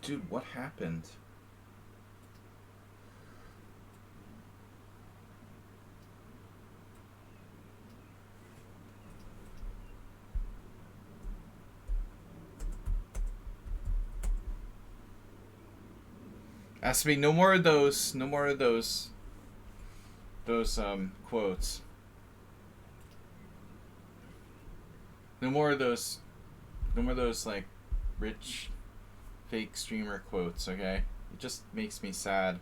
Dude, what happened? Has to be no more of those. No more of those. Those quotes. No more of those. No more of those like rich fake streamer quotes. Okay, it just makes me sad.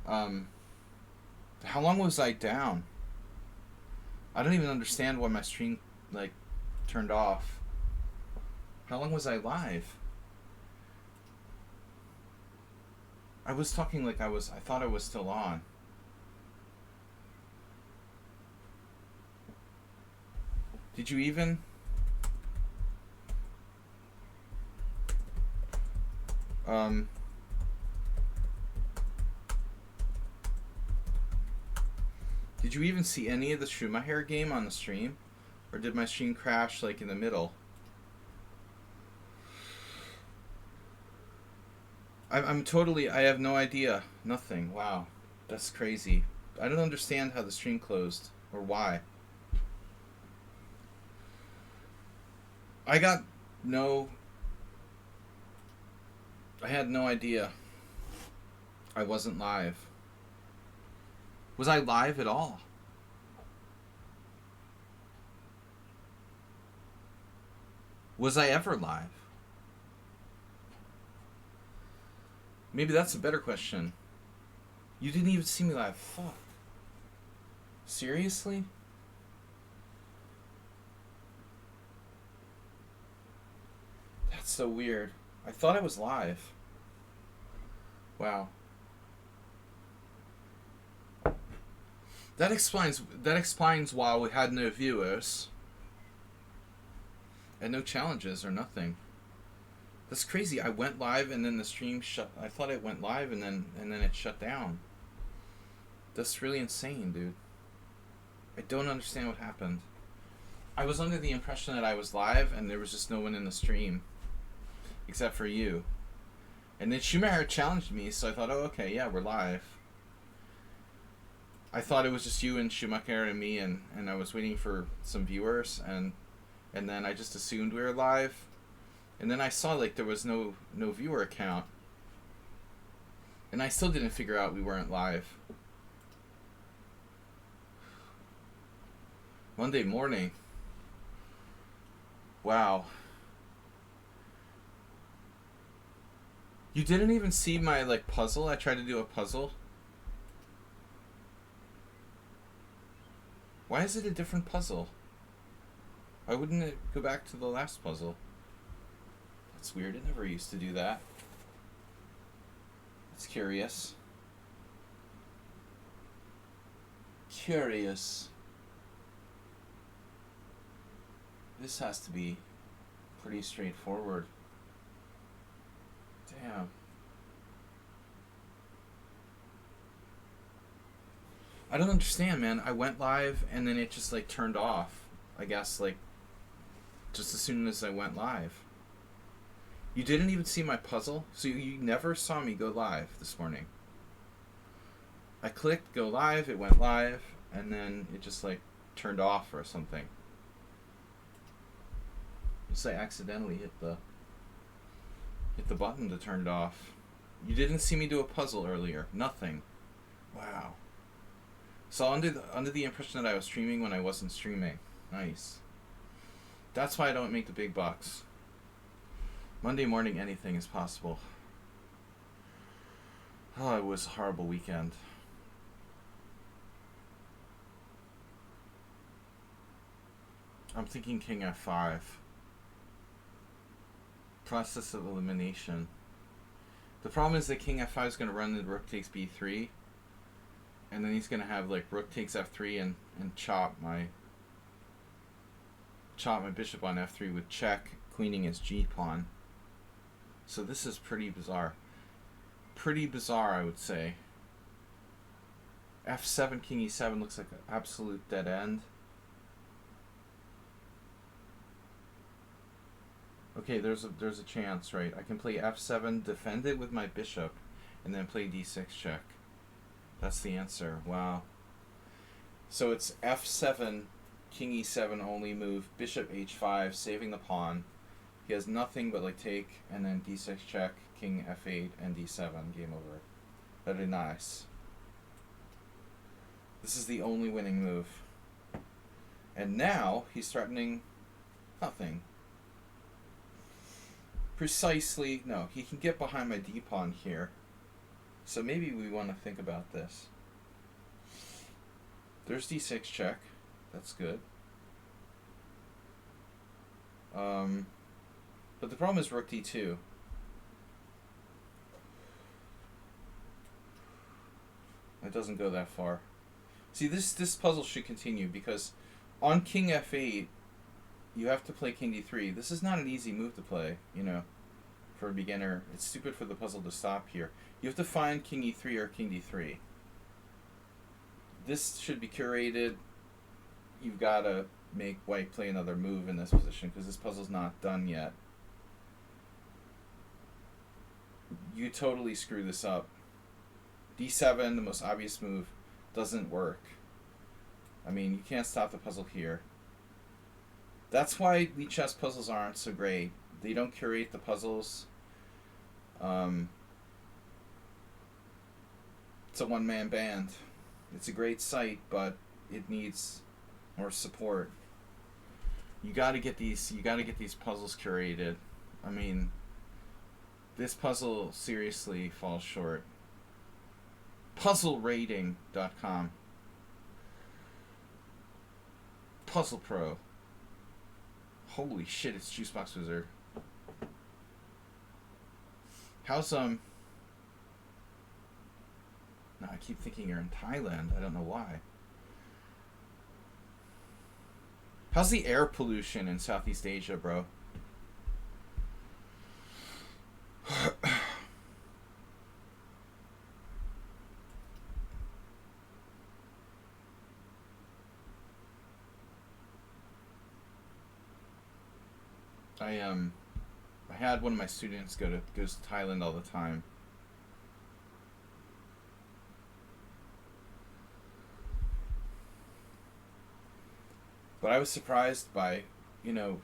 Um, how long was I down? I don't even understand why my stream like turned off. How long was I live? I was talking like I was. I thought I was still on. Did you even? Um. Did you even see any of the Schumacher game on the stream, or did my stream crash like in the middle? I'm totally. I have no idea. Nothing. Wow, that's crazy. I don't understand how the stream closed or why. I got no. I had no idea. I wasn't live. Was I live at all? Was I ever live? Maybe that's a better question. You didn't even see me live. Fuck. Seriously? That's so weird. I thought I was live. Wow. That explains why we had no viewers and no challenges or nothing. That's crazy. I went live and then the stream shut. I thought it went live and then it shut down. That's really insane, dude. I don't understand what happened. I was under the impression that I was live and there was just no one in the stream except for you. And then Schumacher challenged me, so I thought, oh, okay, yeah, we're live. I thought it was just you and Schumacher and me, and I was waiting for some viewers, and then I just assumed we were live. And then I saw like there was no viewer account. And I still didn't figure out we weren't live. Monday morning. Wow. You didn't even see my like puzzle? I tried to do a puzzle. Why is it a different puzzle? Why wouldn't it go back to the last puzzle? That's weird. It never used to do that. That's curious. Curious. This has to be pretty straightforward. Damn. I don't understand, man. I went live and then it just like turned off. I guess like just as soon as I went live. You didn't even see my puzzle? So you never saw me go live this morning. I clicked go live, it went live, and then it just like turned off or something. Just I accidentally hit the button to turn it off. You didn't see me do a puzzle earlier. Nothing. Wow. So under the impression that I was streaming when I wasn't streaming. Nice. That's why I don't make the big bucks. Monday morning, anything is possible. Oh, it was a horrible weekend. I'm thinking King F5. Process of elimination. The problem is that King F5 is going to run the Rook takes B3. And then he's going to have like Rook takes F3 and chop my bishop on F3 with check, queening his G pawn. So this is pretty bizarre. Pretty bizarre, I would say. F7, King E7 looks like an absolute dead end. Okay, there's a chance, right? I can play f7, defend it with my bishop, and then play d6 check. That's the answer. Wow. So it's f7, king e7 only move, bishop h5, saving the pawn. He has nothing but like take, and then d6 check, king f8, and d7. Game over. Very nice. This is the only winning move. And now he's threatening nothing. Precisely, no, he can get behind my d-pawn here. So maybe we want to think about this. There's d6 check. That's good. But the problem is rook d2. It doesn't go that far. See, this puzzle should continue because on king f8, you have to play king d3. This is not an easy move to play, you know, for a beginner. It's stupid for the puzzle to stop here. You have to find king e3 or king d3. This should be curated. You've got to make white play another move in this position because this puzzle's not done yet. You totally screw this up. d7, the most obvious move, doesn't work. I mean, you can't stop the puzzle here. That's why lichess puzzles aren't so great. They don't curate the puzzles. It's a one-man band. It's a great site, but it needs more support. You got to get these puzzles curated. I mean, this puzzle seriously falls short. Puzzlerating.com. Puzzle Pro. Holy shit, it's Juicebox Wizard. How's No, I keep thinking you're in Thailand. I don't know why. How's the air pollution in Southeast Asia, bro? I had one of my students goes to Thailand all the time. But I was surprised by, you know,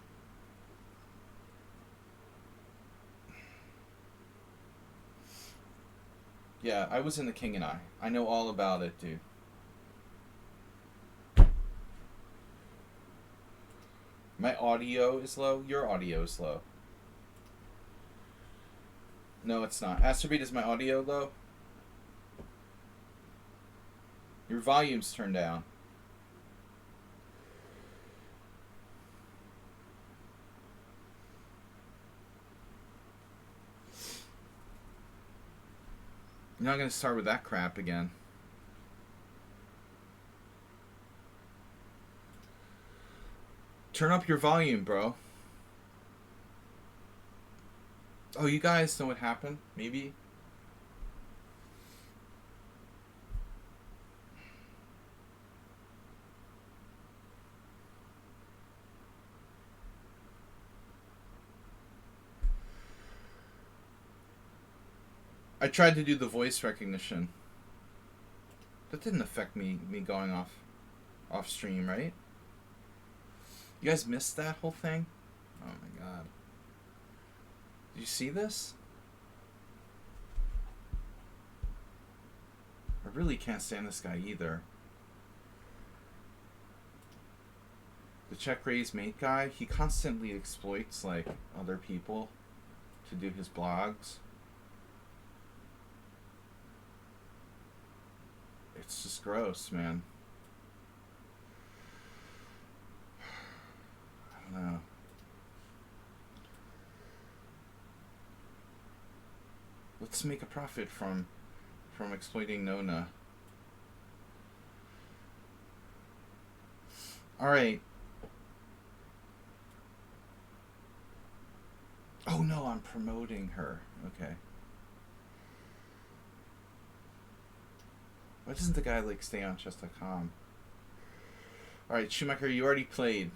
yeah, I was in The King and I. I know all about it, dude. My audio is low. Your audio is low. No, it's not. Astrobeat, is my audio low? Your volume's turned down. You're not going to start with that crap again. Turn up your volume, bro. Oh, you guys know what happened? Maybe? I tried to do the voice recognition. That didn't affect me going off stream, right? You guys missed that whole thing? Oh my god. Did you see this? I really can't stand this guy either. The check raise mate guy, he constantly exploits like other people to do his blogs. It's just gross, man. I don't know. Let's make a profit from exploiting Nona. Alright. Oh no, I'm promoting her. Okay. Why doesn't the guy like stay on chess.com? Alright, Schumacher, you already played.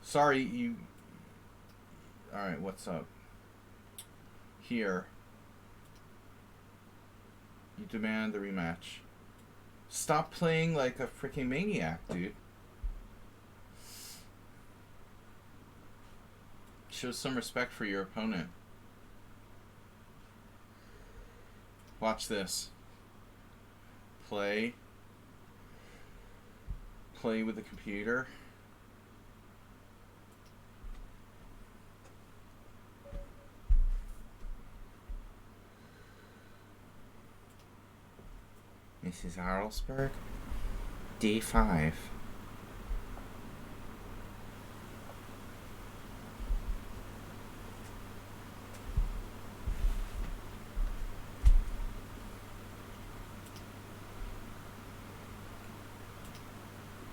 Sorry, Alright, what's up? Here. You demand the rematch. Stop playing like a freaking maniac, dude. Show some respect for your opponent. Watch this. Play with the computer. Mrs. Harlesberg. D5.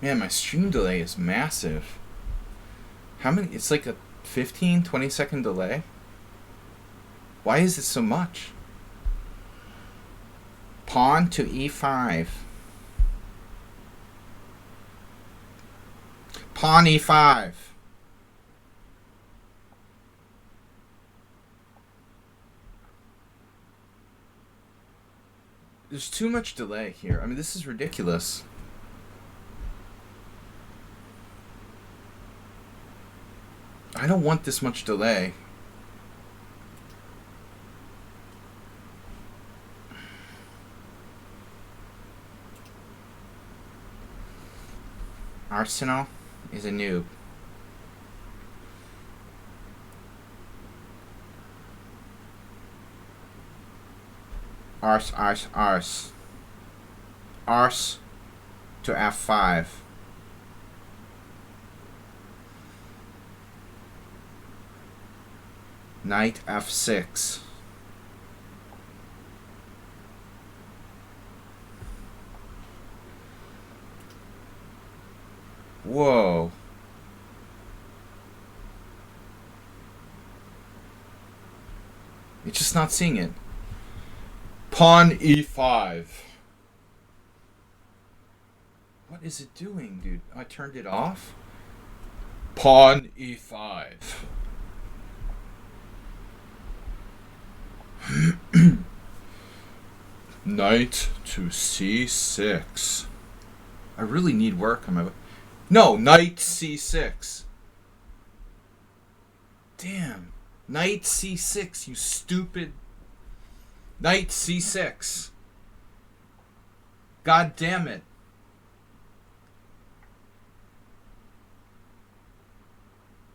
Man, my stream delay is massive. How many? It's like a 15, 20-second delay? Why is it so much? Pawn to e5. Pawn e5. There's too much delay here. I mean, this is ridiculous. I don't want this much delay. Arsenal is a noob. Ars to f5. Knight f6. Whoa. It's just not seeing it. Pawn e5. What is it doing, dude? I turned it off. Pawn e5. Knight to c6. I really need work on my... No, knight c6. Damn. Knight c6, you stupid... Knight c6. God damn it.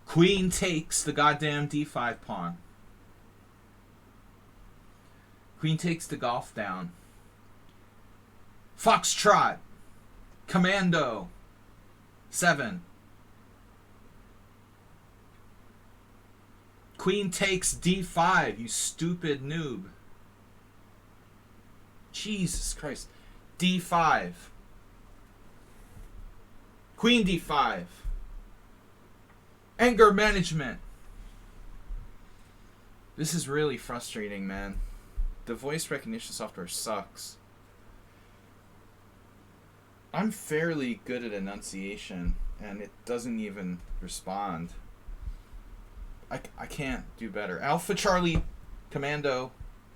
Queen takes the goddamn d5 pawn. Queen takes the golf down. Foxtrot. Commando. 7. Queen takes d5, you stupid noob. Jesus Christ. d5. Queen d5. Anger management. This is really frustrating, man. The voice recognition software sucks. I'm fairly good at enunciation, and it doesn't even respond. I can't do better. Alpha Charlie, Commando,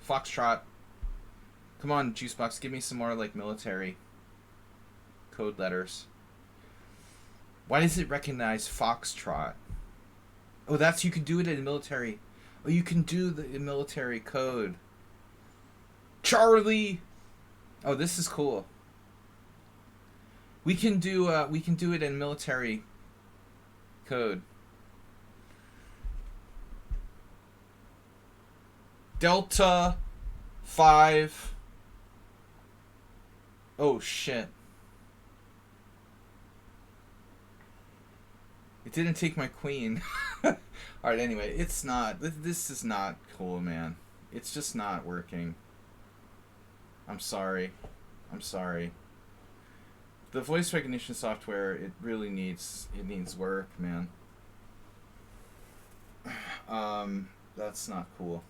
Foxtrot. Come on, Juicebox, give me some more like military code letters. Why does it recognize Foxtrot? Oh, you can do it in military. Oh, you can do the military code. Charlie. Oh, this is cool. We can do it in military code. Delta 5. Oh shit. It didn't take my queen. Alright, anyway, it's not. This is not cool, man. It's just not working. I'm sorry. I'm sorry. The voice recognition software, it really needs work, man. That's not cool.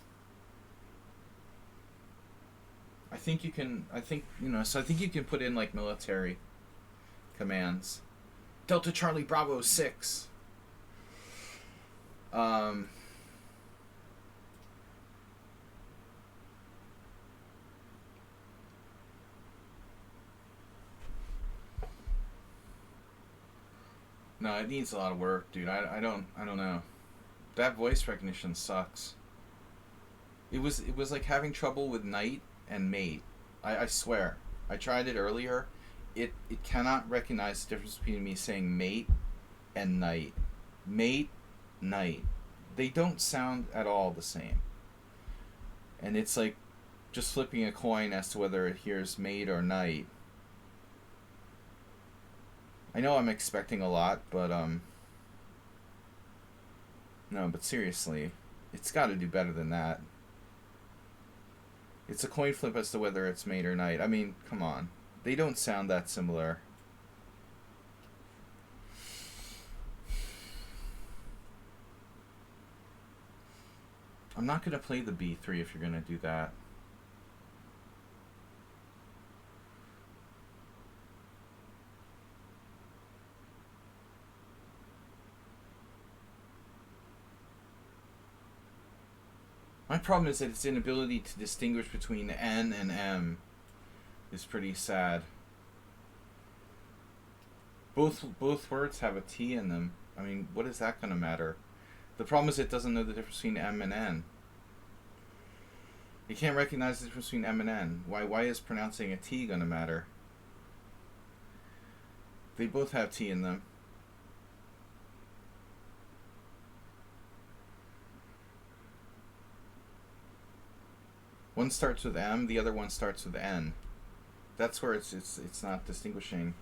I think you can put in like military commands. Delta Charlie Bravo 6. No, it needs a lot of work, dude. I don't know. That voice recognition sucks. It was like having trouble with knight and mate. I swear. I tried it earlier. It cannot recognize the difference between me saying mate and knight. Mate, knight. They don't sound at all the same. And it's like just flipping a coin as to whether it hears mate or knight. I know I'm expecting a lot, but no, but seriously, it's got to do better than that. It's a coin flip as to whether it's mate or knight. I mean, come on. They don't sound that similar. I'm not going to play the b3 if you're going to do that. My problem is that its inability to distinguish between N and M is pretty sad. Both words have a T in them. I mean, what is that going to matter? The problem is it doesn't know the difference between M and N. It can't recognize the difference between M and N. Why is pronouncing a T going to matter? They both have T in them. One starts with M, the other one starts with N. That's where it's not distinguishing.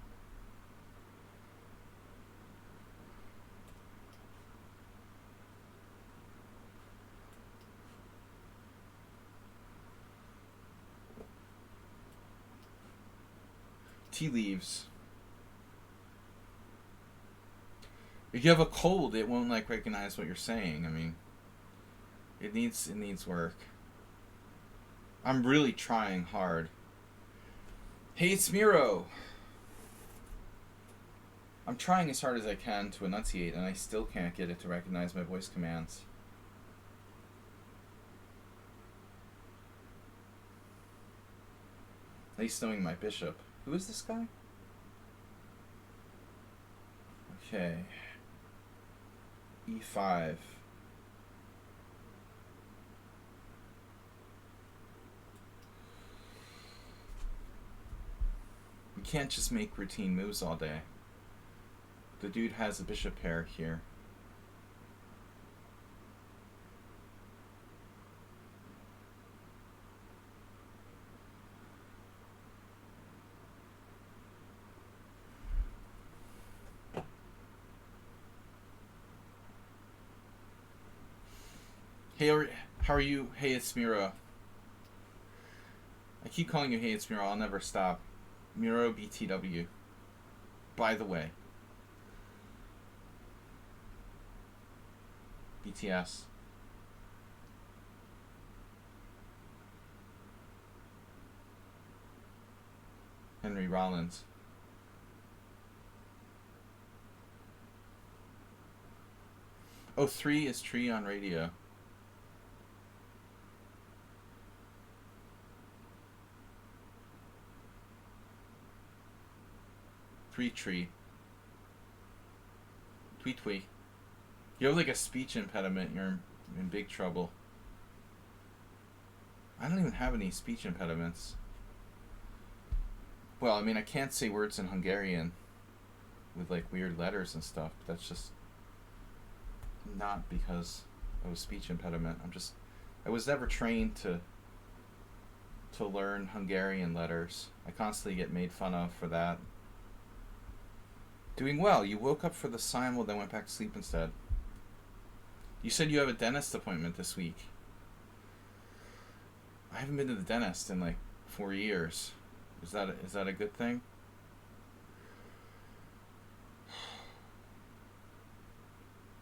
Tea leaves. If you have a cold, it won't like recognize what you're saying. I mean, it needs work. I'm really trying hard. Hey, it's Miro. I'm trying as hard as I can to enunciate, and I still can't get it to recognize my voice commands. At least knowing my bishop. Who is this guy? Okay. E5. We can't just make routine moves all day. The dude has a bishop pair here. Hey, how are you? Hey, it's Miro. I keep calling you Hey, it's Miro. I'll never stop. Miro BTW. By the way. BTS. Henry Rollins. Oh, 3 is tree on radio. Tree. Tweet. You have like a speech impediment, you're in big trouble. I don't even have any speech impediments. Well, I mean, I can't say words in Hungarian with like weird letters and stuff, but that's just not because of a speech impediment. I was never trained to learn Hungarian letters. I constantly get made fun of for that. Doing well. You woke up for the simul, then went back to sleep instead. You said you have a dentist appointment this week. I haven't been to the dentist in like 4 years. Is that a good thing?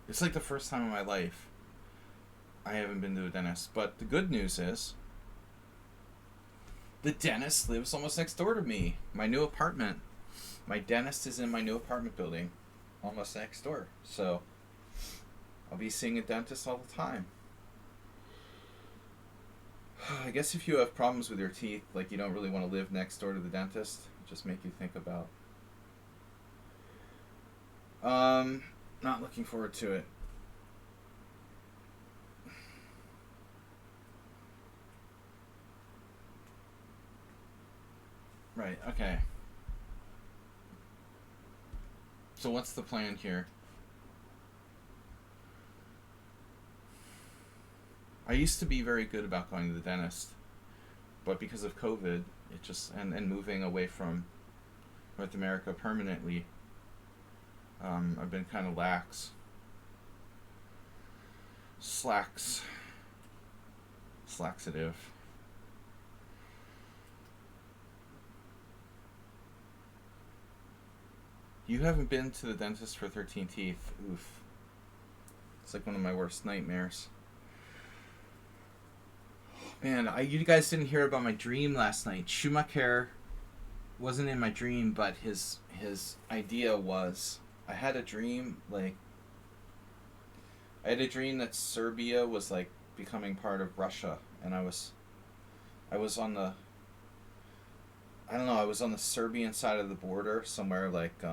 It's like the first time in my life I haven't been to a dentist. But the good news is the dentist lives almost next door to me. My new apartment. My dentist is in my new apartment building, almost next door. So I'll be seeing a dentist all the time. I guess if you have problems with your teeth, like you don't really want to live next door to the dentist, just make you think about Um, Not looking forward to it. Right, okay. So what's the plan here? I used to be very good about going to the dentist, but because of COVID, it just and moving away from North America permanently, I've been kind of laxative. You haven't been to the dentist for 13 teeth. Oof. It's like one of my worst nightmares. Man, you guys didn't hear about my dream last night. Schumacher wasn't in my dream, but his idea was, I had a dream that Serbia was like becoming part of Russia, and I was on the, I don't know, I was on the Serbian side of the border somewhere like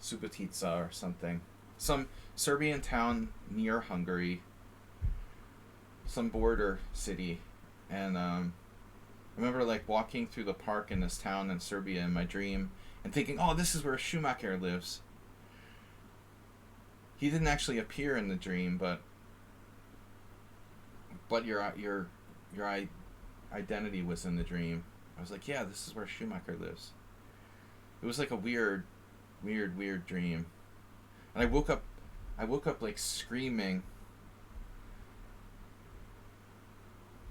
Subotica or something, some Serbian town near Hungary, some border city, and I remember like walking through the park in this town in Serbia in my dream and thinking, oh, this is where Schumacher lives. He didn't actually appear in the dream, but your identity was in the dream. I was like, yeah, this is where Schumacher lives. It was like a weird dream, and I woke up like screaming.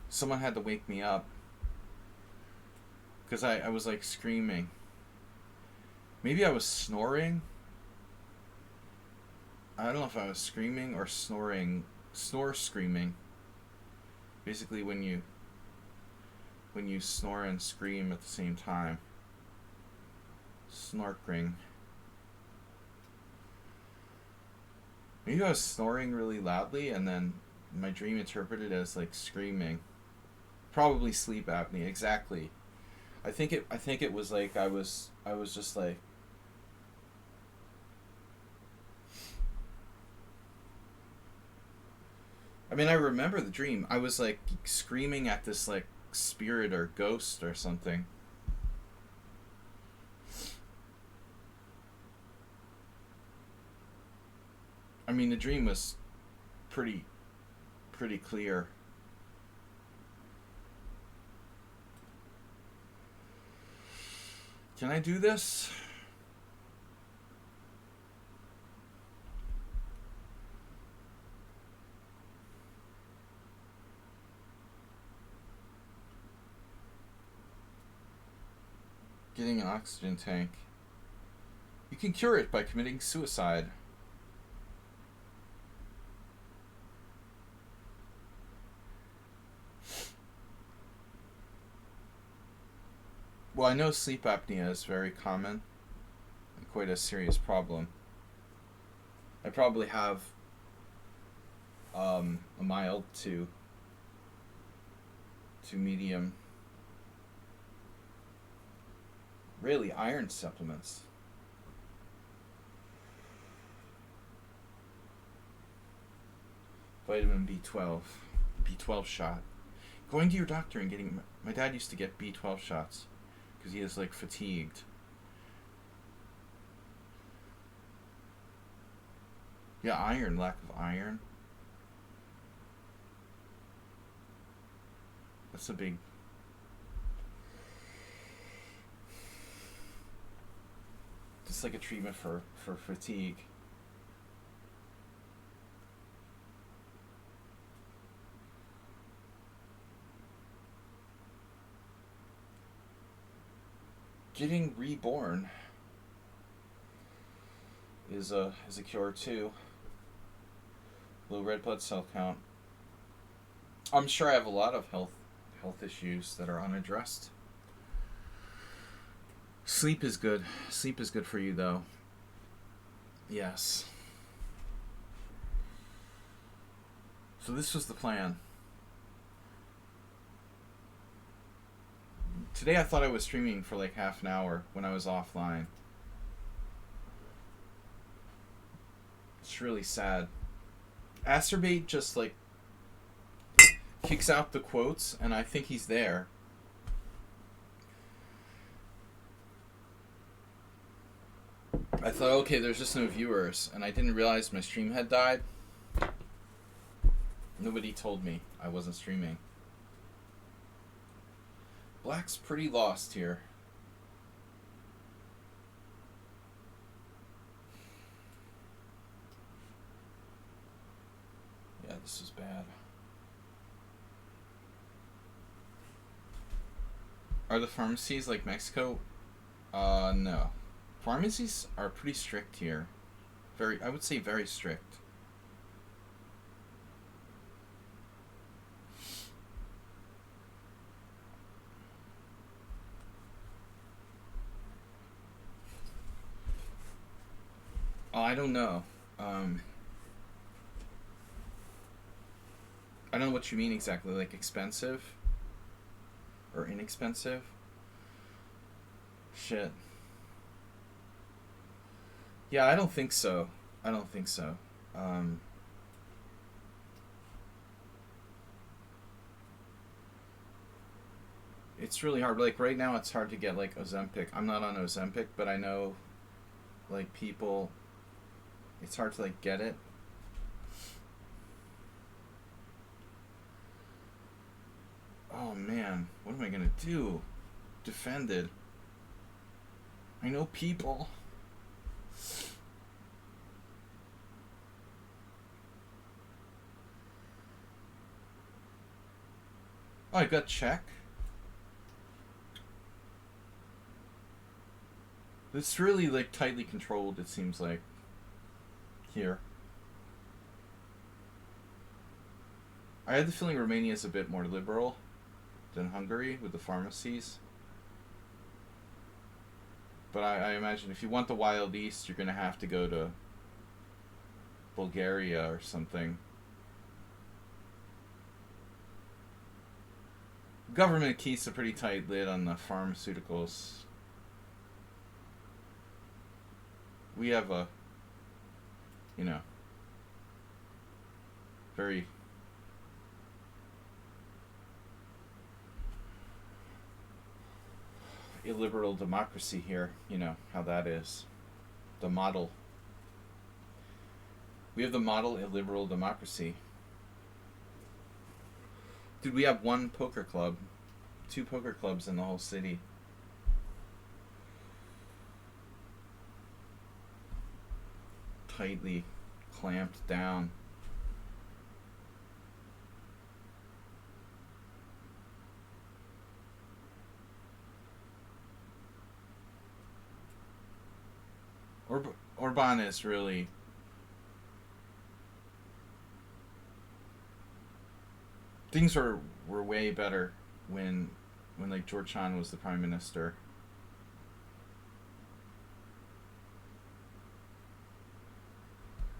Someone had to wake me up because I was like screaming. Maybe I was snoring. I don't know if I was screaming or snoring. Screaming. Basically when you snore and scream at the same time. Snorkring. Maybe I was snoring really loudly and then my dream interpreted as like screaming. Probably sleep apnea, exactly. I think it was like I was just like, I mean, I remember the dream. I was like screaming at this like spirit or ghost or something. I mean, the dream was pretty clear. Can I do this? Getting an oxygen tank. You can cure it by committing suicide. Well, I know sleep apnea is very common and quite a serious problem. I probably have a mild to medium, really, iron supplements. Vitamin B12 shot. Going to your doctor and getting, my dad used to get B12 shots because he is like fatigued. Yeah, iron, lack of iron. That's a big. It's like a treatment for fatigue. Getting reborn is a cure too. Low red blood cell count. I'm sure I have a lot of health issues that are unaddressed. Sleep is good. Sleep is good for you though. Yes. So this was the plan. Today I thought I was streaming for like half an hour when I was offline. really sad. Acerbate just like kicks out the quotes, and I think he's there. I thought, okay, there's just no viewers, and I didn't realize my stream had died. Nobody told me I wasn't streaming. Black's pretty lost here. Yeah, this is bad. Are the pharmacies like Mexico? No. Pharmacies are pretty strict here. I would say very strict. Oh, I don't know. I don't know what you mean exactly. Like expensive? Or inexpensive? Shit. Yeah, I don't think so. I don't think so. It's really hard. Like right now it's hard to get like Ozempic. I'm not on Ozempic, but I know like people, it's hard to like get it. Oh man, what am I gonna do? Defended. I know people. Oh, I got check. It's really like tightly controlled, it seems like. Here. I had the feeling Romania is a bit more liberal than Hungary with the pharmacies. But I imagine if you want the Wild East, you're going to have to go to Bulgaria or something. Government keeps a pretty tight lid on the pharmaceuticals. We have a, you know, very illiberal democracy here. You know how that is. The model. We have the model illiberal democracy. Dude, we have one poker club. 2 poker clubs in the whole city. Tightly clamped down. Orban is really... Things were way better when like George Chan was the prime minister.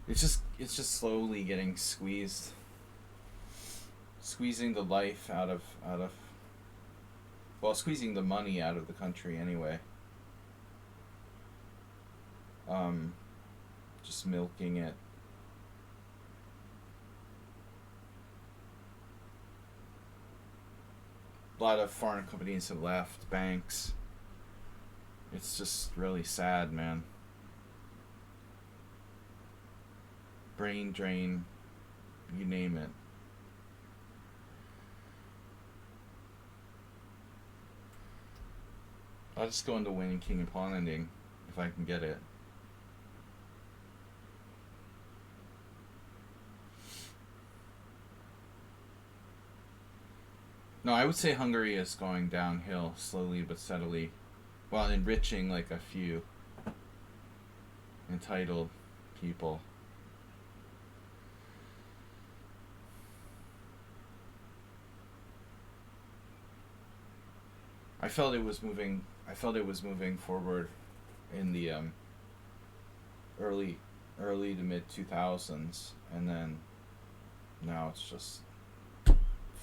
It's just slowly getting squeezed. Squeezing the life out of well, squeezing the money out of the country anyway. Just milking it. A lot of foreign companies have left, banks. It's just really sad, man. Brain drain, you name it. I'll just go into winning king and pawn ending if I can get it. No, I would say Hungary is going downhill slowly but steadily, while enriching like a few entitled people. I felt it was moving forward in the early to mid 2000s, and then now it's just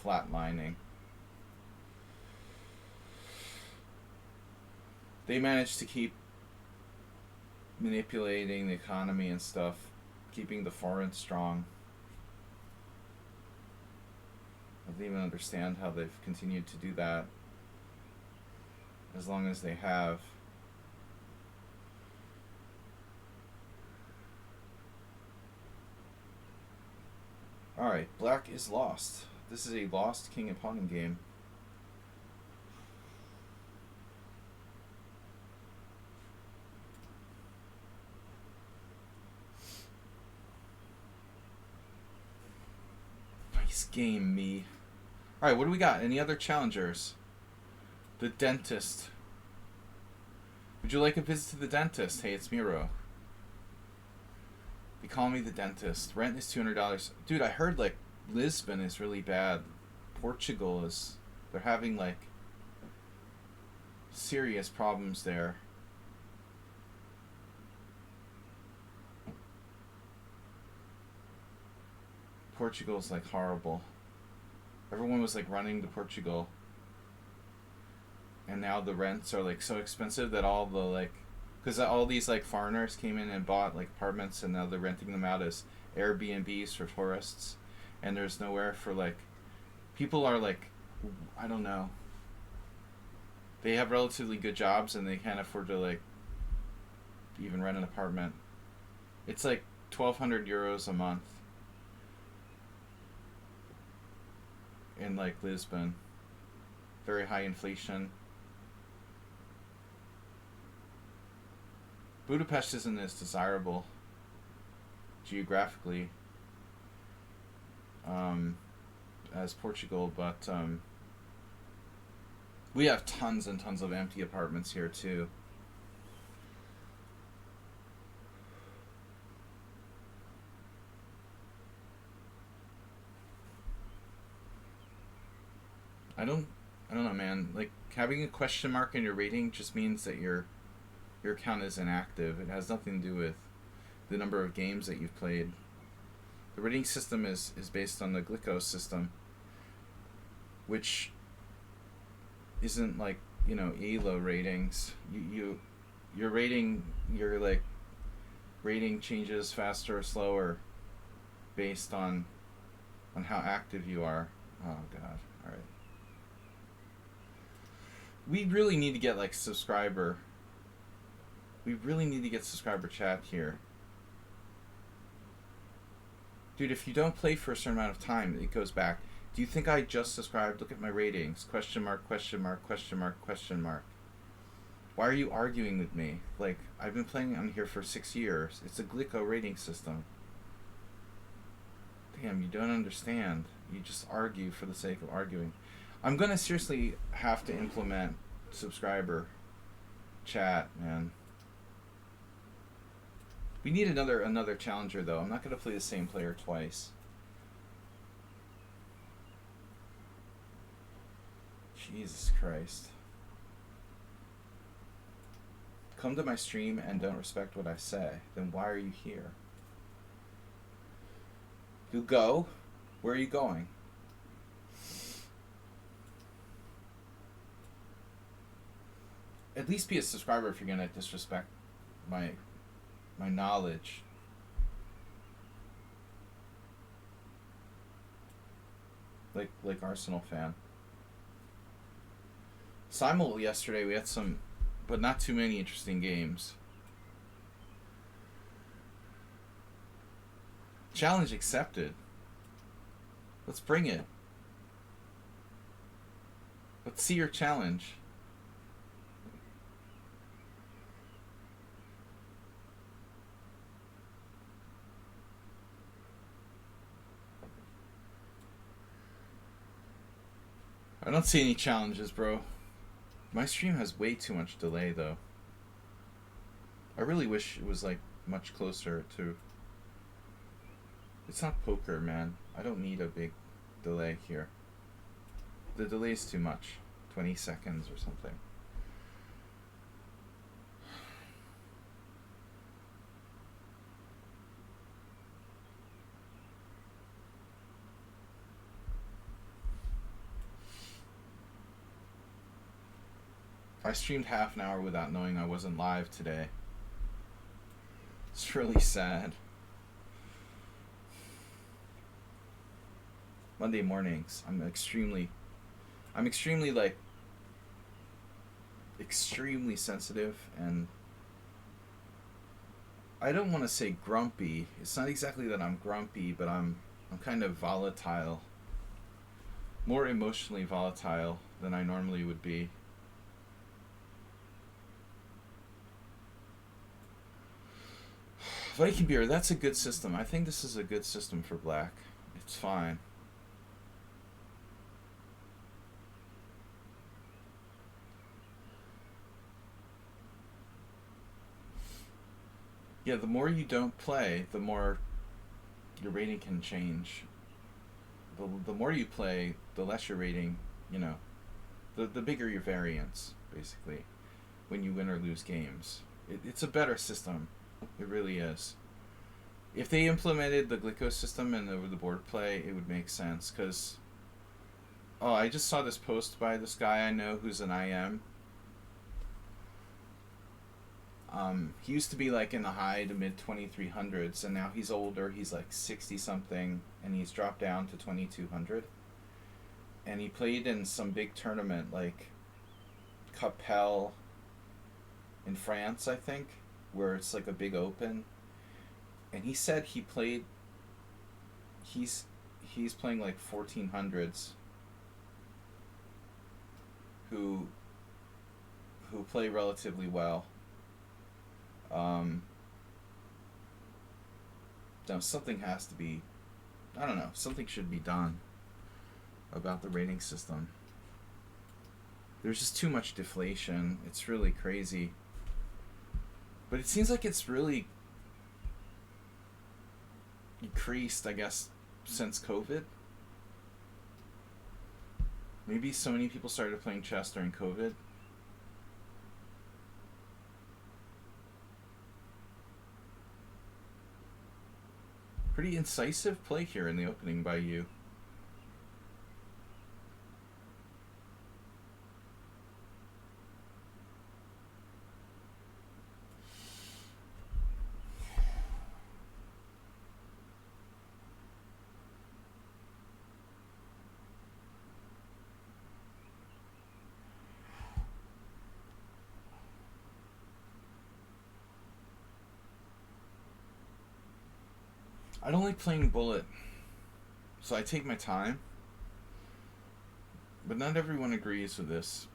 flatlining. They managed to keep manipulating the economy and stuff keeping the forint strong. I don't even understand how they've continued to do that as long as they have. Alright, black is lost. This is a lost king and pawn game. Nice game, me. Alright, what do we got? Any other challengers? The dentist. Would you like a visit to the dentist? Hey, it's Miro. They call me the dentist. Rent is $200. Dude, I heard like Lisbon is really bad. Portugal is... They're having like serious problems there. Portugal's like horrible. Everyone was like running to Portugal. And now the rents are like so expensive that all the like... Because all these like foreigners came in and bought like apartments, and now they're renting them out as Airbnbs for tourists, and there's nowhere for like people are like, I don't know, they have relatively good jobs and they can't afford to like even rent an apartment. It's like 1,200 euros a month in like Lisbon. Very high inflation. Budapest isn't as desirable geographically as Portugal, but we have tons and tons of empty apartments here too. I don't know, man. Like, having a question mark in your rating just means that your account is inactive. It has nothing to do with the number of games that you've played. The rating system is based on the Glico system, which isn't like, you know, ELO ratings. Your rating, your like rating changes faster or slower based on how active you are. Oh god. All right. We really need to get like subscriber. We really need to get subscriber chat here. Dude, if you don't play for a certain amount of time, it goes back. Do you think I just subscribed? Look at my ratings. Question mark, question mark, question mark, question mark. Why are you arguing with me? Like, I've been playing on here for 6 years. It's a Glico rating system. Damn, you don't understand. You just argue for the sake of arguing. I'm gonna seriously have to implement subscriber chat, man. We need another challenger, though. I'm not going to play the same player twice. Jesus Christ. Come to my stream and don't respect what I say. Then why are you here? You go? Where are you going? At least be a subscriber if you're going to disrespect my knowledge. Like Arsenal fan. Simul yesterday we had some, but not too many interesting games. Challenge accepted. Let's bring it. Let's see your challenge. I don't see any challenges, bro. My stream has way too much delay, though. I really wish it was, like, much closer to... It's not poker, man. I don't need a big delay here. The delay is too much. 20 seconds or something. I streamed half an hour without knowing I wasn't live today. It's really sad. Monday mornings, I'm extremely like extremely sensitive, and I don't want to say grumpy. It's not exactly that I'm grumpy, but I'm kind of volatile, more emotionally volatile than I normally would be. Viking beer, that's a good system. I think this is a good system for black. It's fine. Yeah, the more you don't play, the more your rating can change. The more you play, the less your rating, you know, the bigger your variance, basically, when you win or lose games. It's a better system. It really is. If they implemented the Glyco system and over the board play, it would make sense. Because, oh, I just saw this post by this guy I know who's an IM. He used to be like in the high to mid 2300s, and now he's older. He's like 60 something, and he's dropped down to 2200. And he played in some big tournament like Capelle in France, I think, where it's like a big open. And he said he played. He's playing like 1400s. Who play relatively well. Now something has to be, I don't know, something should be done about the rating system. There's just too much deflation. It's really crazy. But it seems like it's really increased, I guess, since COVID. Maybe so many people started playing chess during COVID. Pretty incisive play here in the opening by you. I don't like playing bullet, so I take my time. But not everyone agrees with this.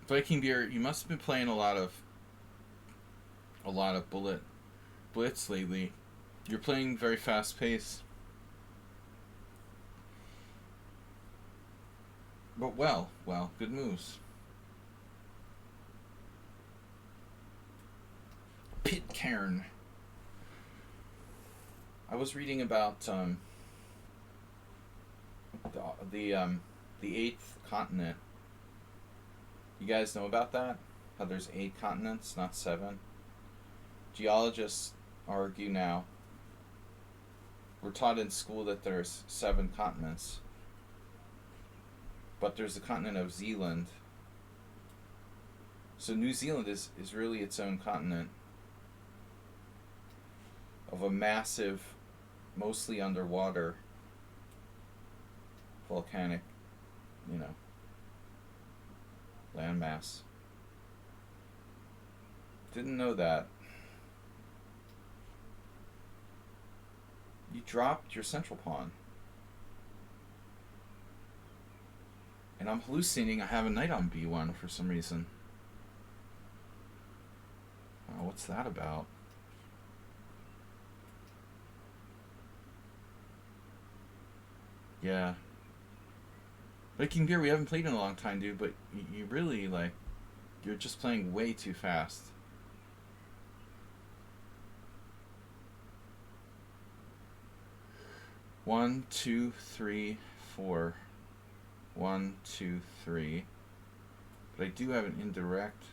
Viking beer, you must have been playing a lot of bullet blitz lately. You're playing very fast pace. But well, good moves. Pitcairn. I was reading about the eighth continent. You guys know about that? How there's 8 continents, not 7. Geologists argue now. We're taught in school that there's 7 continents, but there's the continent of Zealand. So New Zealand is really its own continent of a massive, mostly underwater, volcanic, landmass. Didn't know that. You dropped your central pawn. And I'm hallucinating I have a knight on b1 for some reason. Oh, what's that about? Yeah. Viking beer, we haven't played in a long time, dude, but you really, you're just playing way too fast. One, two, three, four. 1, 2, 3. But I do have an indirect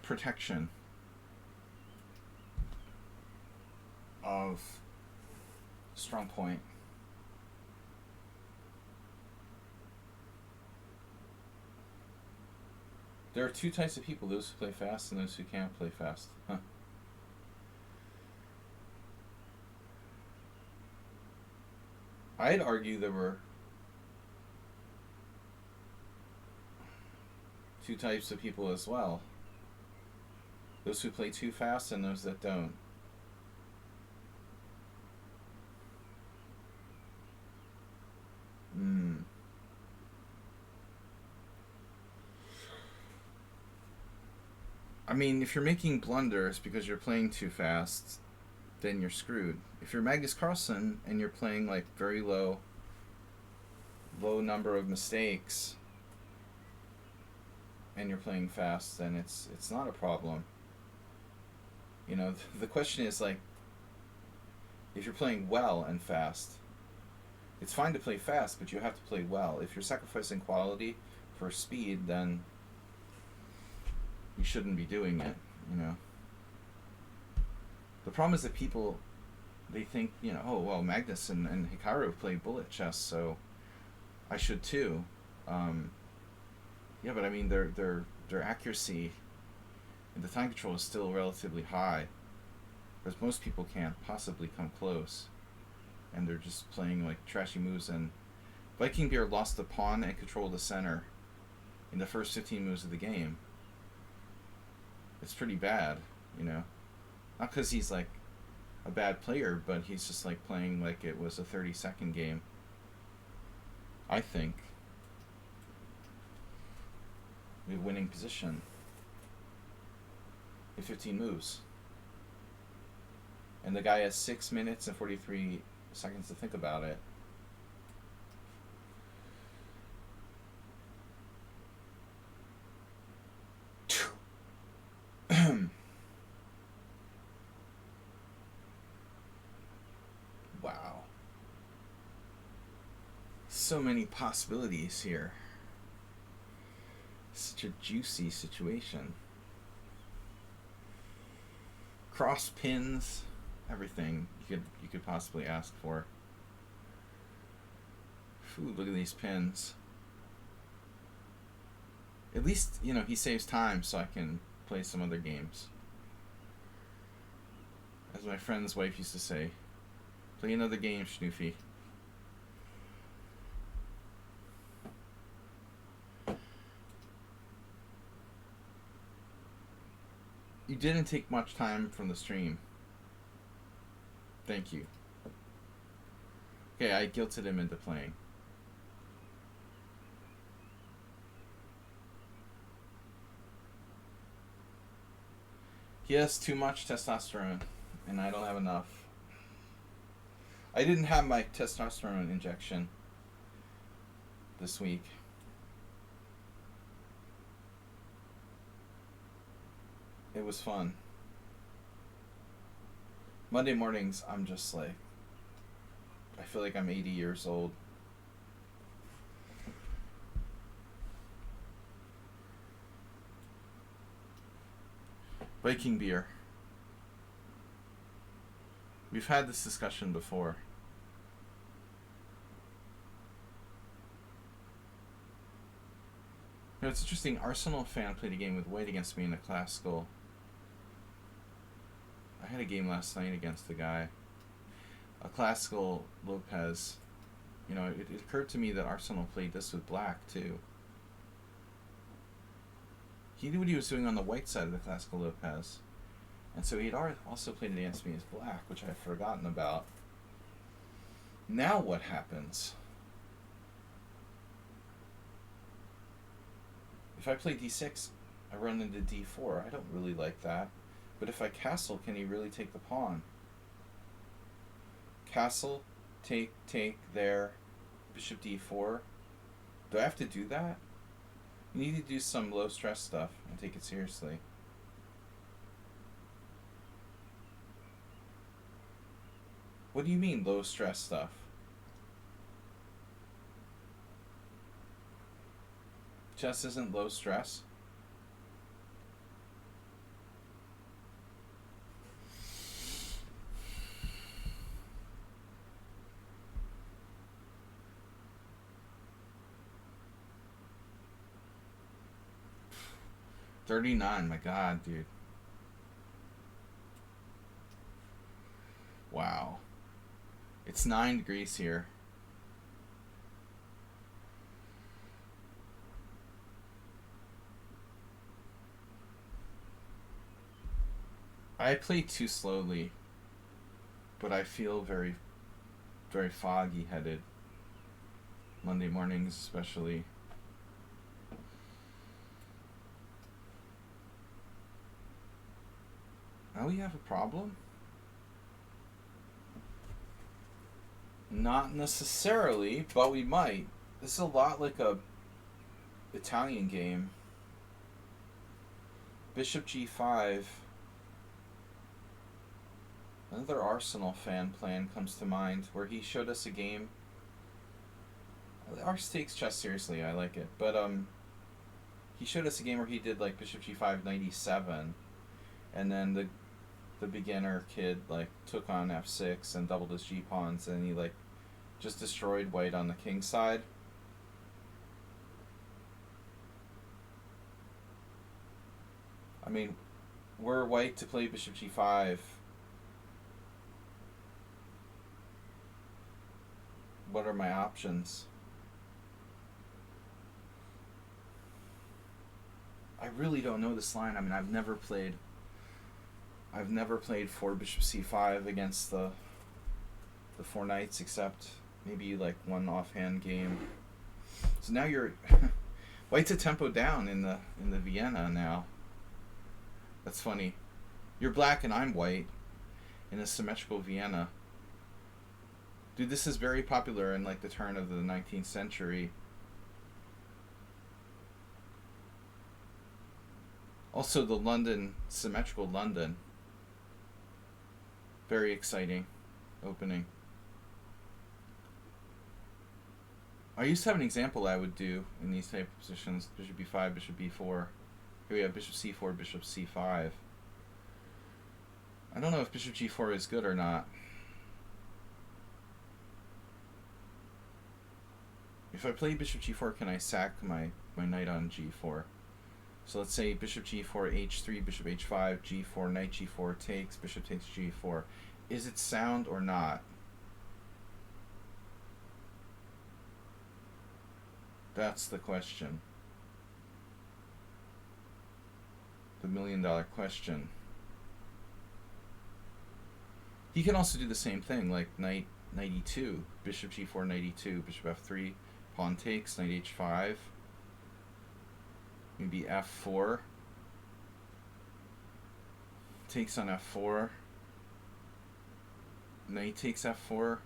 protection of strong point. There are two types of people: those who play fast and those who can't play fast. Huh. I'd argue there were two types of people as well: those who play too fast and those that don't. Hmm. I mean, if you're making blunders because you're playing too fast, then you're screwed. If you're Magnus Carlsen and you're playing like very low number of mistakes, and you're playing fast, then it's not a problem. You know, the question is like, if you're playing well and fast, it's fine to play fast, but you have to play well. If you're sacrificing quality for speed, then you shouldn't be doing it. You know. The problem is that people, they think, you know, oh well, Magnus and Hikaru play bullet chess, so I should too. Yeah, but I mean their accuracy and the time control is still relatively high, whereas most people can't possibly come close, and they're just playing like trashy moves. And Viking Beer lost the pawn and control the center in the first 15 moves of the game. It's pretty bad, you know. Not because he's like a bad player, but he's just like playing like it was a 30-second game. I think. We have winning position in 15 moves. And the guy has 6 minutes and 43 seconds to think about it. Wow. So many possibilities here. Such a juicy situation. Cross pins, everything you could possibly ask for. Ooh, look at these pins. At least, you know, he saves time so I can play some other games. As my friend's wife used to say, play another game, Schnoofy. You didn't take much time from the stream. Thank you. Okay, I guilted him into playing. He has too much testosterone, and I don't have enough. I didn't have my testosterone injection this week. It was fun. Monday mornings, I'm just like, I feel like I'm 80 years old. Viking beer. We've had this discussion before. You know, it's interesting. Arsenal fan played a game with White against me in a classical. I had a game last night against the guy. A classical Lopez. You know, it occurred to me that Arsenal played this with Black too. He knew what he was doing on the white side of the classical Lopez. And so he'd also played it against me as Black, which I'd forgotten about. Now what happens? If I play d6, I run into d4. I don't really like that. But if I castle, can he really take the pawn? Castle, take, there, bishop d4. Do I have to do that? You need to do some low stress stuff and take it seriously. What do you mean low stress stuff? Chess isn't low stress? 39, my god, dude. Wow. It's 9 degrees here. I play too slowly, but I feel very, very foggy headed. Monday mornings, especially. Now we have a problem? Not necessarily, but we might. This is a lot like a Italian game. Bishop g5. Another Arsenal fan plan comes to mind where he showed us a game. Ars takes chess seriously, I like it. But he showed us a game where he did like Bishop g5 97, and then the beginner kid like took on f6 and doubled his g pawns, and he like just destroyed white on the king side. I mean, were white to play Bishop g5, what are my options? I really don't know this line. I mean, I've never played 4 Bishop c5 against the 4 knights, except maybe like one offhand game. So now you're white's a tempo down in the Vienna now. That's funny. You're black and I'm white in a symmetrical Vienna. Dude, this is very popular in like the turn of the 19th century. Also the London, symmetrical London. Very exciting opening. I used to have an example I would do in these type of positions. Bishop b5, bishop b4. Here we have bishop c4, bishop c5. I don't know if bishop g4 is good or not. If I play bishop g4, can I sack my knight on g4? So let's say bishop g4, h3, bishop h5, g4, knight g4 takes, bishop takes g4. Is it sound or not? That's the question. The $1 million question. He can also do the same thing, like knight e2, bishop g4, knight e2, bishop f3, pawn takes, knight h5, maybe f4, takes on f4, knight takes f4,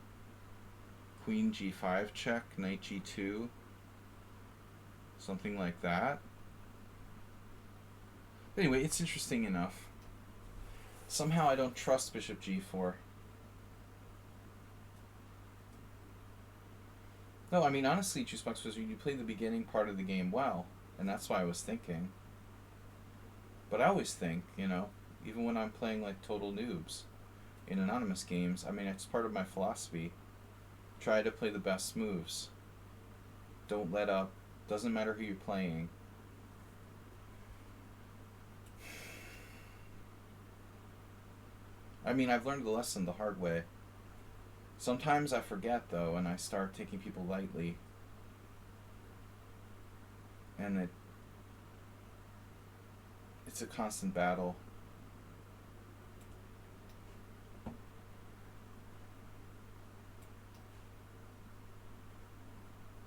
queen g5 check, knight g2, something like that. Anyway, it's interesting enough. Somehow I don't trust bishop g4. No, I mean, honestly, Juicebox Wizard, you played the beginning part of the game well, and that's why I was thinking. But I always think, you know, even when I'm playing like total noobs in anonymous games, I mean, it's part of my philosophy. Try to play the best moves. Don't let up. Doesn't matter who you're playing. I mean, I've learned the lesson the hard way. Sometimes I forget, though, and I start taking people lightly. And it's a constant battle.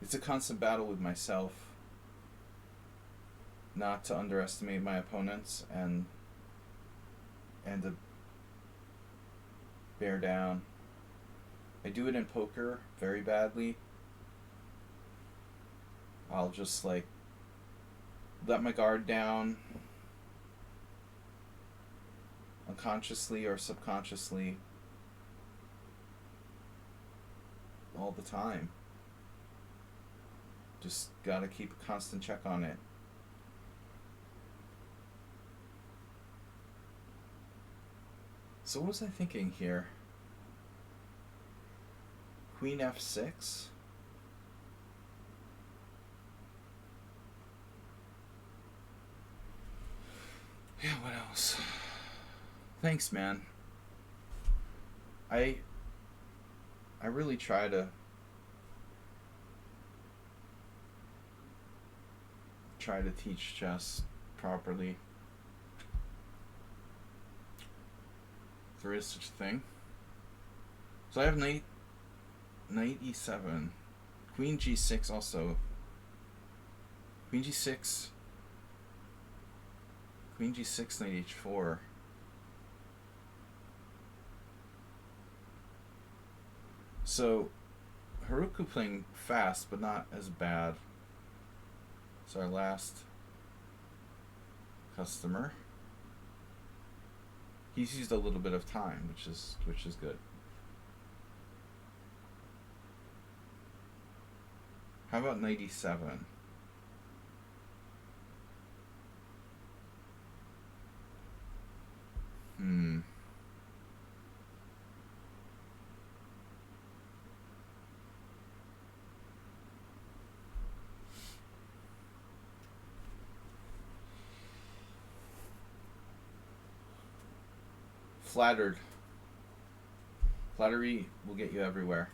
It's a constant battle with myself not to underestimate my opponents and to bear down. I do it in poker very badly. I'll just like let my guard down unconsciously or subconsciously all the time. Just gotta keep a constant check on it. So what was I thinking here? Queen f6? Yeah, what else? Thanks, man. I really try to teach chess properly. If there is such a thing. So I have knight e7, queen g6 also, queen g6, queen g6, knight h4. So Haruku playing fast, but not as bad. It's our last customer. He's used a little bit of time, which is good. How about knight e7? Flattered. Flattery will get you everywhere.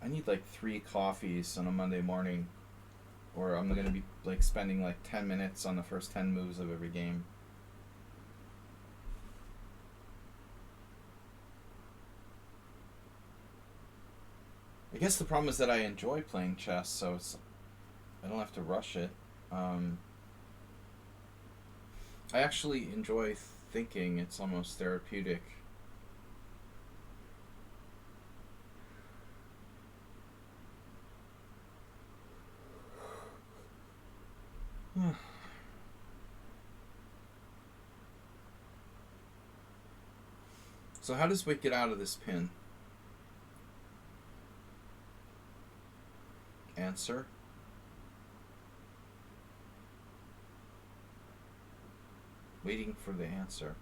I need like 3 coffees on a Monday morning, or I'm gonna be like spending like 10 minutes on the first 10 moves of every game. I guess the problem is that I enjoy playing chess, so I don't have to rush it. I actually enjoy thinking. It's almost therapeutic. So how does Wick get out of this pin? Answer. Waiting for the answer.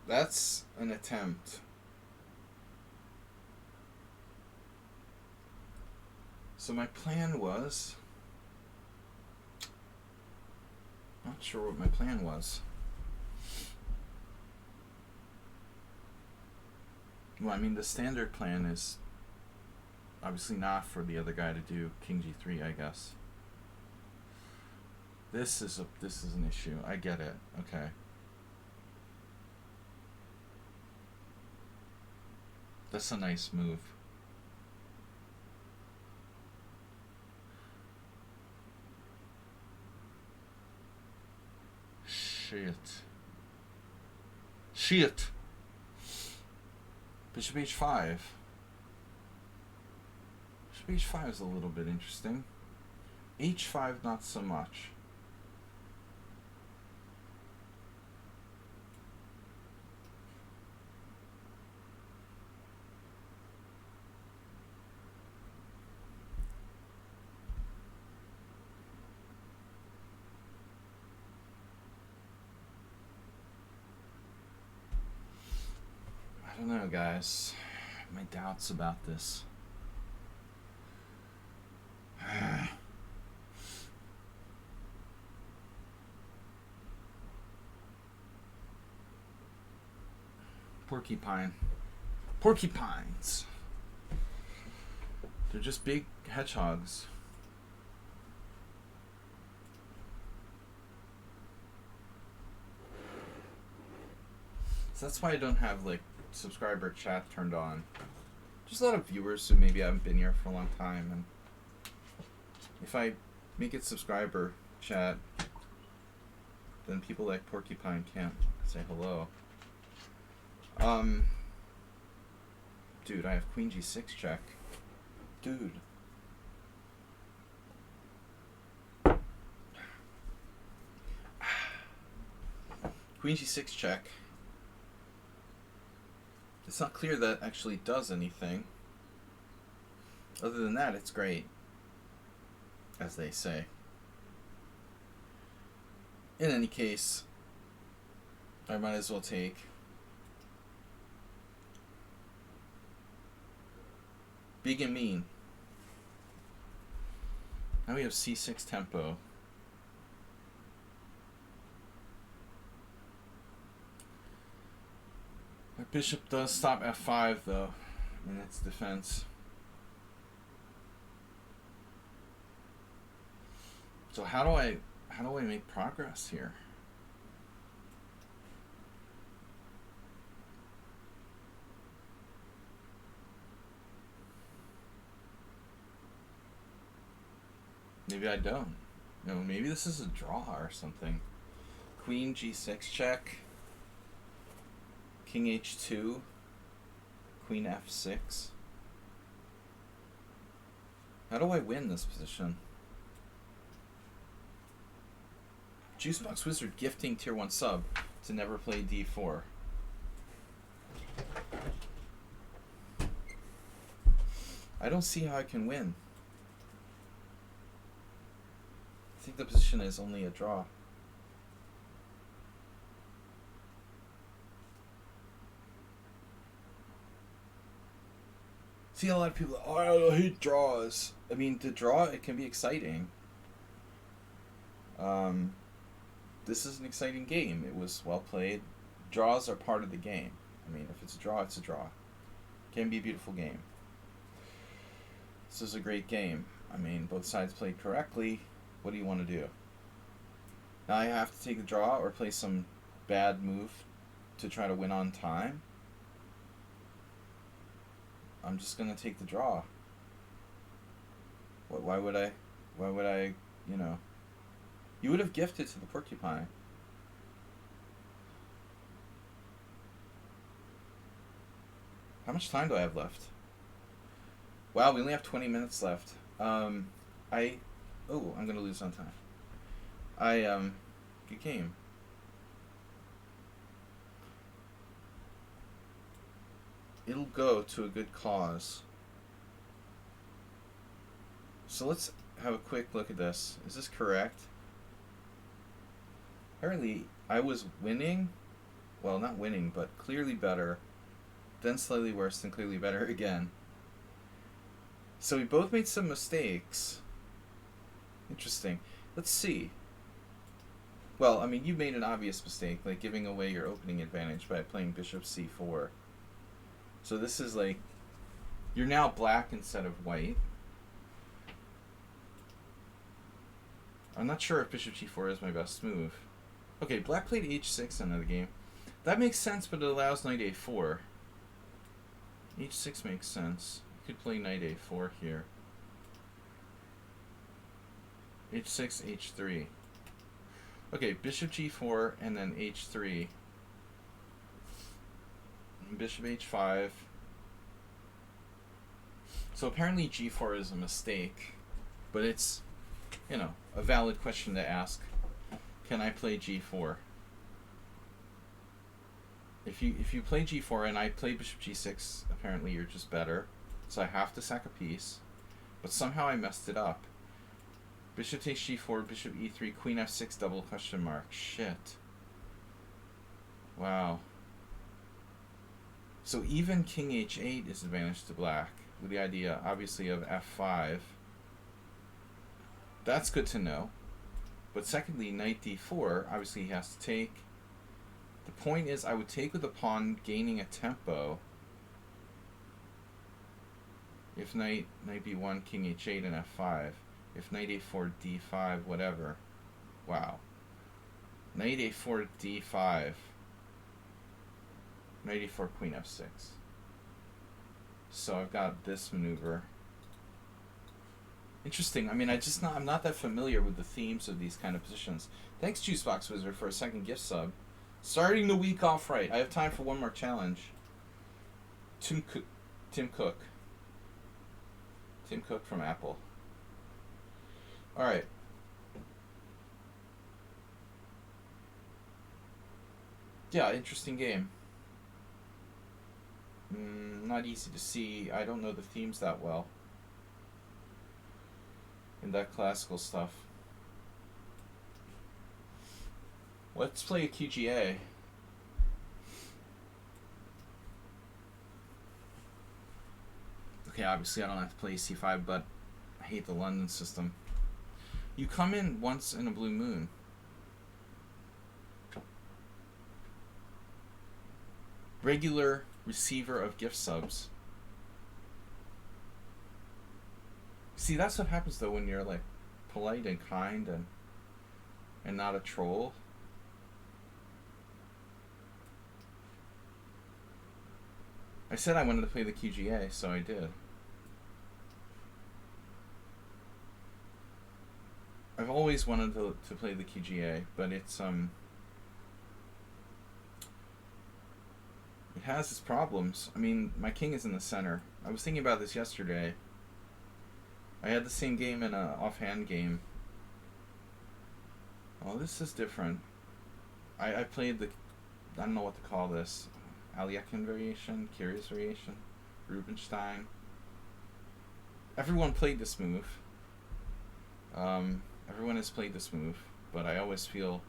That's an attempt. So my plan was... Not sure what my plan was. Well, I mean, the standard plan is obviously not for the other guy to do king g3, I guess. This is an issue. I get it. Okay. That's a nice move. Shit. Bishop h5. Bishop h5 is a little bit interesting. h5 not so much. I don't know, guys. My doubts about this. Porcupine. Porcupines. They're just big hedgehogs. So that's why I don't have like subscriber chat turned on. Just a lot of viewers who maybe haven't been here for a long time, and if I make it subscriber chat, then people like Porcupine can't say hello. Dude, I have queen g6 check. Dude. Queen g6 check. It's not clear that actually does anything. Other than that, it's great, as they say. In any case, I might as well take Big and mean. Now we have c6 tempo. Our bishop does stop f5 though in its defense. So how do I make progress here? Maybe I don't. No, maybe this is a draw or something. Queen g6 check. King h2. Queen f6. How do I win this position? Juicebox Wizard gifting tier 1 sub to never play d4. I don't see how I can win. I think the position is only a draw. See, a lot of people, oh, I hate draws. I mean, the draw, it can be exciting. This is an exciting game. It was well played. Draws are part of the game. I mean, if it's a draw, it's a draw. Can be a beautiful game. This is a great game. I mean, both sides played correctly. What do you want to do? Now I have to take a draw or play some bad move to try to win on time. I'm just going to take the draw. Why would I, you know. You would have gifted to the porcupine. How much time do I have left? Wow, we only have 20 minutes left. I'm going to lose on time. Good game. It'll go to a good cause. So let's have a quick look at this. Is this correct? Apparently, I was winning. Well, not winning, but clearly better. Then slightly worse, then clearly better again. So we both made some mistakes. Interesting. Let's see. Well, I mean, you made an obvious mistake, like giving away your opening advantage by playing bishop c4. So this is like, you're now black instead of white. I'm not sure if bishop g4 is my best move. Okay, black played h6 into the game. That makes sense, but it allows knight a4. h6 makes sense. You could play knight a4 here. h6, h3. Okay, bishop g4 and then h3. Bishop h5. So apparently g4 is a mistake, but it's, you know, a valid question to ask. Can I play g4? If you play g4 and I play bishop g6, apparently you're just better. So I have to sack a piece. But somehow I messed it up. Bishop takes g4, bishop e3, queen f6, double question mark. Shit. Wow. So even king h8 is advantage to black, with the idea, obviously, of f5. That's good to know. But secondly, knight d4, obviously he has to take. The point is, I would take with the pawn gaining a tempo. If knight b1, king h8, and f5. If knight a4, d5, whatever. Wow. Knight a4, d5. Knight a4, queen f6. So I've got this maneuver. Interesting. I mean, I'm not that familiar with the themes of these kind of positions. Thanks, Juicebox Wizard, for a second gift sub. Starting the week off right. I have time for one more challenge. Tim Cook from Apple. All right. Yeah, interesting game. Not easy to see. I don't know the themes that well. In that classical stuff. Let's play a QGA. Okay, obviously I don't have to play c5, but I hate the London system. You come in once in a blue moon. Regular receiver of gift subs. See, that's what happens though when you're like polite and kind and not a troll. I said I wanted to play the QGA, so I did. I've always wanted to play the QGA, but it's it has its problems. I mean, my king is in the center. I was thinking about this yesterday. I had the same game in an offhand game. Oh, this is different. I played the, I don't know what to call this, Alekhine variation, Curious variation, Rubinstein. Everyone played this move. Everyone has played this move, but I always feel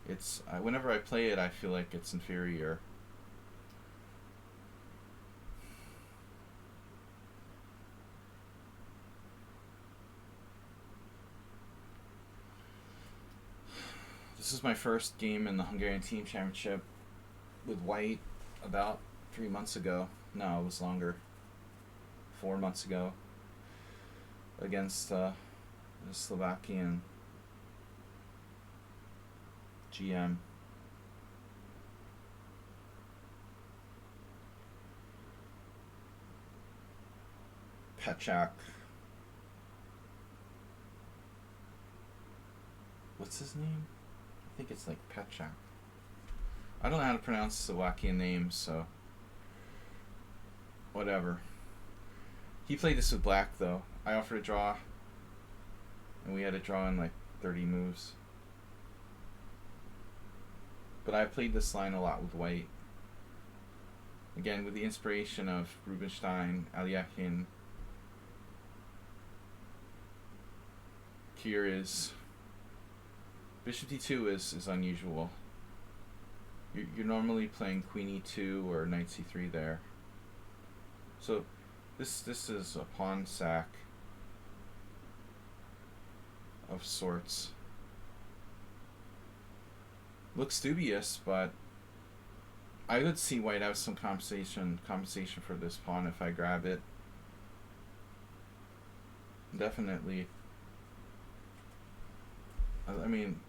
it's, whenever I play it, I feel like it's inferior. This is my first game in the Hungarian Team Championship with white about 3 months ago. No, it was longer. 4 months ago. Against the Slovakian GM. Pechak. What's his name? I think it's like Pechak. I don't know how to pronounce Slovakian names, so whatever. He played this with black though. I offered a draw, and we had a draw in like 30 moves. But I played this line a lot with white. Again, with the inspiration of Rubinstein, Alekhine, here is Bishop d2 is unusual. You're normally playing Queen e2 or Knight c3 there. So this is a pawn sack of sorts. Looks dubious, but I would see white have some compensation for this pawn if I grab it. Definitely. I mean,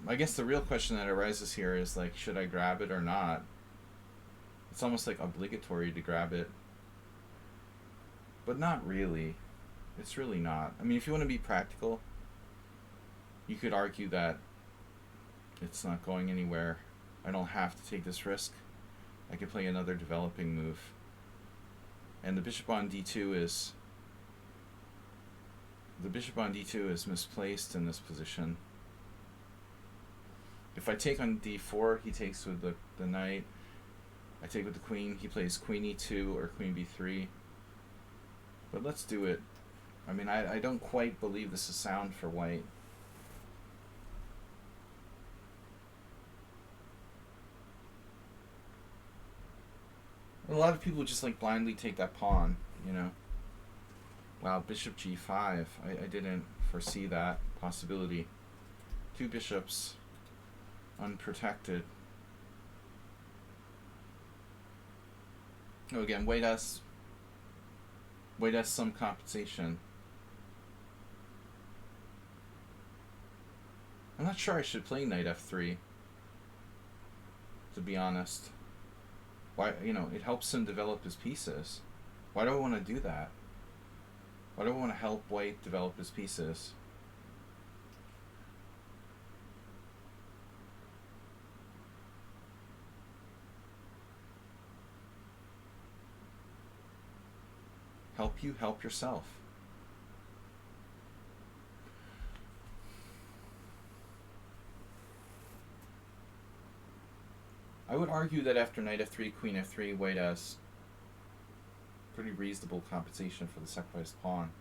I guess the real question that arises here is like, should I grab it or not? It's almost like obligatory to grab it, but not really. It's really not. I mean, if you want to be practical, you could argue that it's not going anywhere. I don't have to take this risk. I could play another developing move. And the bishop on d2 is misplaced in this position. If I take on d4, he takes with the knight. I take with the queen. He plays queen e2 or queen b3. But let's do it. I mean, I don't quite believe this is sound for white. A lot of people just like blindly take that pawn, you know. Wow, bishop g5. I didn't foresee that possibility. Two bishops unprotected. Oh, again, white has some compensation. I'm not sure I should play knight f3, to be honest. Why, you know, it helps him develop his pieces. Why do I want to do that? Why do I want to help white develop his pieces? Help you help yourself. I would argue that after knight f3, queen f3, white has pretty reasonable compensation for the sacrificed pawn.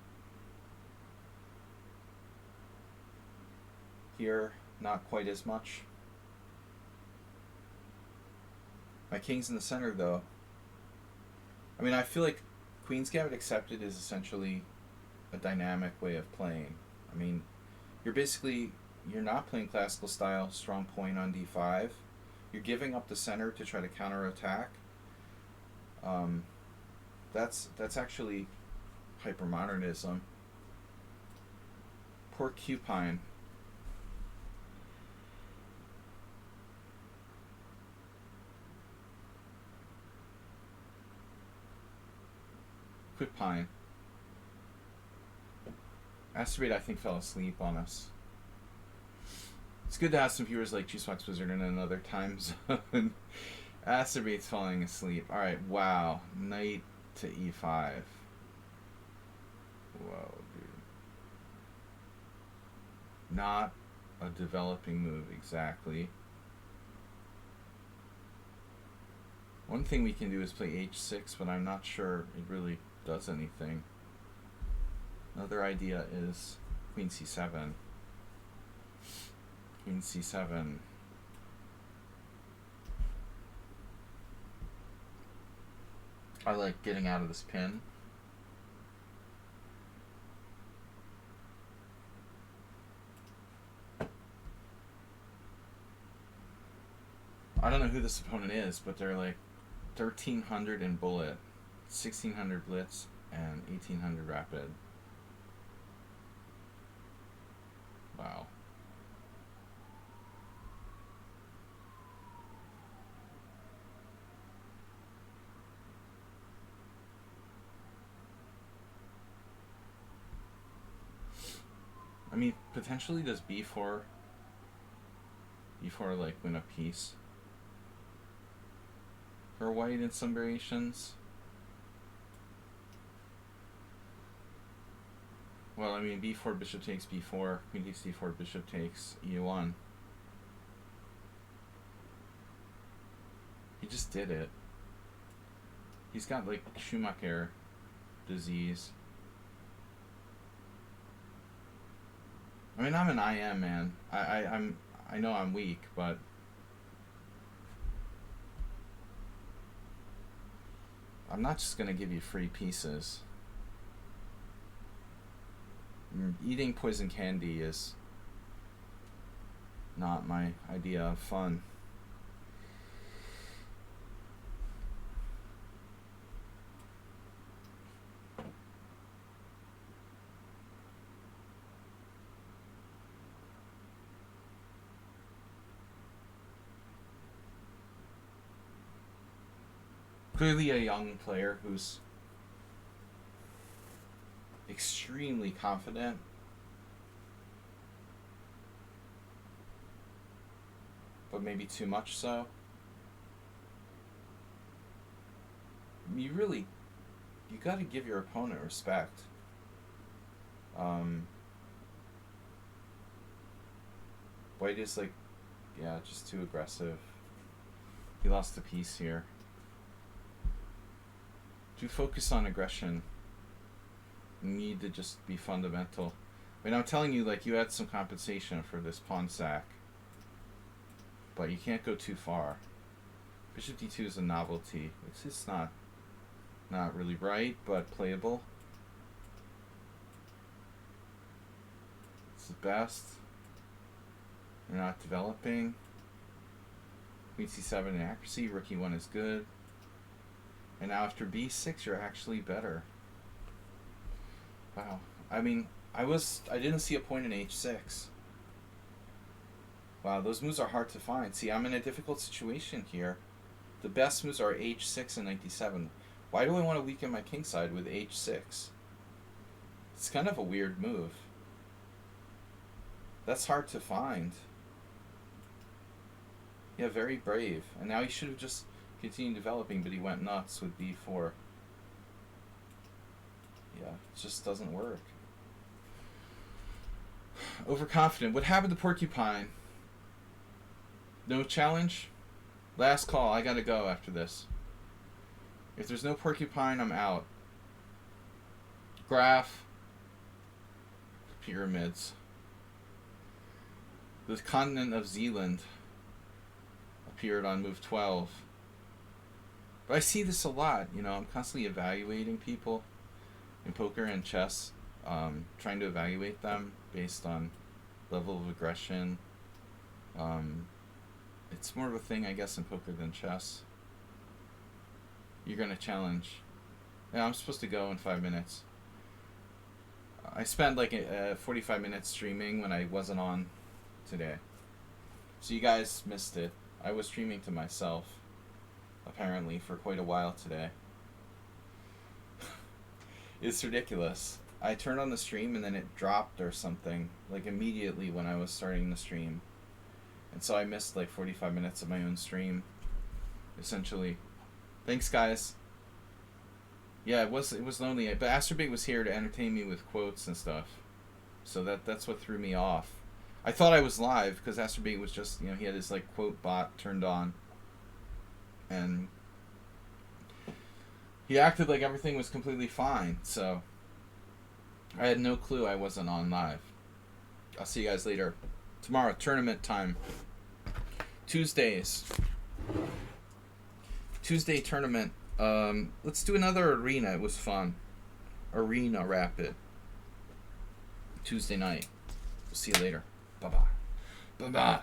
Here, not quite as much. My king's in the center though. I mean, I feel like Queen's Gambit Accepted is essentially a dynamic way of playing. I mean, you're not playing classical style strong point on d5. You're giving up the center to try to counterattack. That's actually hypermodernism. Porcupine. Quipine. Asteroid, I think, fell asleep on us. It's good to have some viewers like Juicebox Wizard in another time zone. Asteroid's falling asleep. Alright, wow. Knight to e5. Whoa, dude. Not a developing move, exactly. One thing we can do is play h6, but I'm not sure it really does anything. Another idea is Queen c7. Queen c7. I like getting out of this pin. I don't know who this opponent is, but they're like 1300 in bullet, 1600 blitz, and 1800 rapid. Wow. I mean, potentially does b4 like win a piece for white in some variations? Well, I mean, b4, bishop takes b4, queen takes d4, bishop takes e1. He just did it. He's got like Schumacher disease. I mean, I'm an IM man. I know I'm weak, but I'm not just gonna give you free pieces. Eating poison candy is not my idea of fun. Clearly a young player who's extremely confident. But maybe too much so. You gotta give your opponent respect. White is like, yeah, just too aggressive. He lost the piece here. To focus on aggression, you need to just be fundamental. I mean, I'm telling you, like, you had some compensation for this pawn sack, but you can't go too far. Bishop d2 is a novelty. It's just not really right, but playable. It's the best. You're not developing. Queen c7 in accuracy. Rook e1 is good. And now after b6, you're actually better. Wow. I mean, I didn't see a point in h6. Wow, those moves are hard to find. See, I'm in a difficult situation here. The best moves are h6 and knight d7. Why do I want to weaken my kingside with h6? It's kind of a weird move. That's hard to find. Yeah, very brave. And now he should have just continued developing, but he went nuts with b4. Yeah, it just doesn't work. Overconfident. What happened to Porcupine? No challenge? Last call. I gotta go after this. If there's no Porcupine, I'm out. Graph. Pyramids. The continent of Zealand appeared on move 12. But I see this a lot. You know, I'm constantly evaluating people in poker and chess, trying to evaluate them based on level of aggression. It's more of a thing, I guess, in poker than chess. You're gonna challenge. Yeah, I'm supposed to go in 5 minutes. I spent like 45 minutes streaming when I wasn't on today. So you guys missed it. I was streaming to myself, apparently, for quite a while today. It's ridiculous. I turned on the stream and then it dropped or something, like immediately when I was starting the stream. And so I missed like 45 minutes of my own stream, essentially. Thanks, guys. Yeah, it was lonely, but Astrobait was here to entertain me with quotes and stuff. So that's what threw me off. I thought I was live because Astrobait was just, he had his like quote bot turned on. And he acted like everything was completely fine, so I had no clue I wasn't on live. I'll see you guys later. Tomorrow, tournament time. Tuesday tournament. Let's do another arena. It was fun. Arena Rapid. Tuesday night. We'll see you later. Bye-bye. Bye-bye.